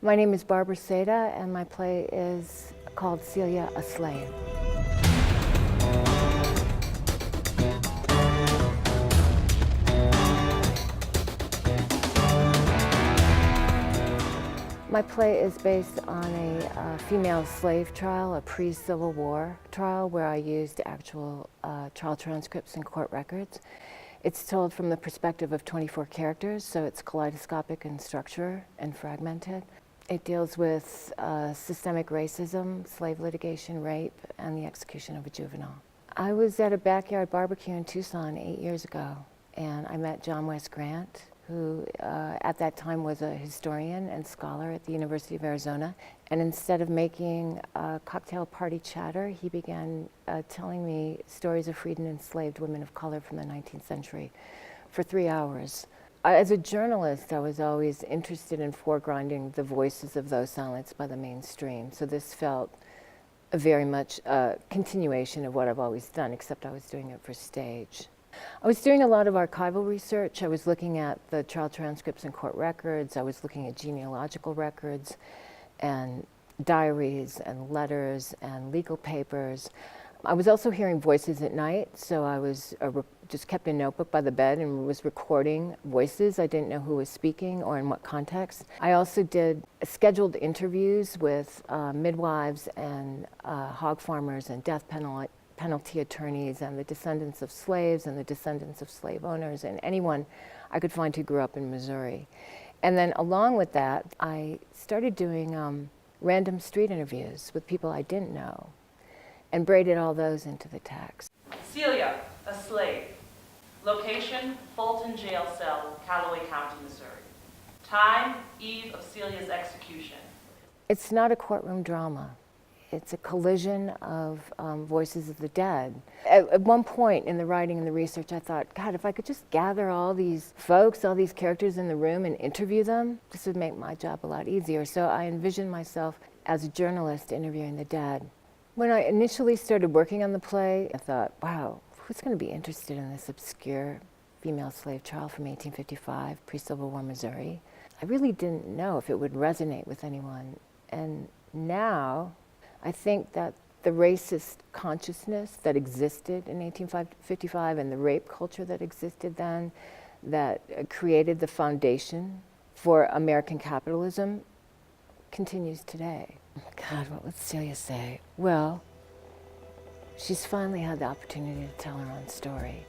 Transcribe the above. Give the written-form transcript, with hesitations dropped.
My name is Barbara Seyda, and my play is called Celia, a Slave. My play is based on a female slave trial, a pre-Civil War trial where I used actual trial transcripts and court records. It's told from the perspective of 24 characters, so it's kaleidoscopic in structure and fragmented. It deals with systemic racism, slave litigation, rape, and the execution of a juvenile. I was at a backyard barbecue in Tucson 8 years ago, and I met John West Grant, who at that time was a historian and scholar at the University of Arizona. And instead of making cocktail party chatter, he began telling me stories of freed and enslaved women of color from the 19th century for 3 hours. As a journalist, I was always interested in foregrounding the voices of those silenced by the mainstream. So this felt very much a continuation of what I've always done, except I was doing it for stage. I was doing a lot of archival research. I was looking at the trial transcripts and court records. I was looking at genealogical records and diaries and letters and legal papers. I was also hearing voices at night, so I was just kept a notebook by the bed and was recording voices. I didn't know who was speaking or in what context. I also did scheduled interviews with midwives and hog farmers and death penalty attorneys and the descendants of slaves and the descendants of slave owners and anyone I could find who grew up in Missouri. And then along with that, I started doing random street interviews with people I didn't know and braided all those into the text. Celia, a slave. Location, Fulton Jail Cell, Callaway County, Missouri. Time, eve of Celia's execution. It's not a courtroom drama. It's a collision of voices of the dead. At one point in the writing and the research, I thought, God, if I could just gather all these folks, all these characters in the room and interview them, this would make my job a lot easier. So I envisioned myself as a journalist interviewing the dead. When I initially started working on the play, I thought, wow, who's going to be interested in this obscure female slave trial from 1855, pre-Civil War Missouri? I really didn't know if it would resonate with anyone. And now, I think that the racist consciousness that existed in 1855 and the rape culture that existed then, that created the foundation for American capitalism, continues today. God, what would Celia say? Well, she's finally had the opportunity to tell her own story.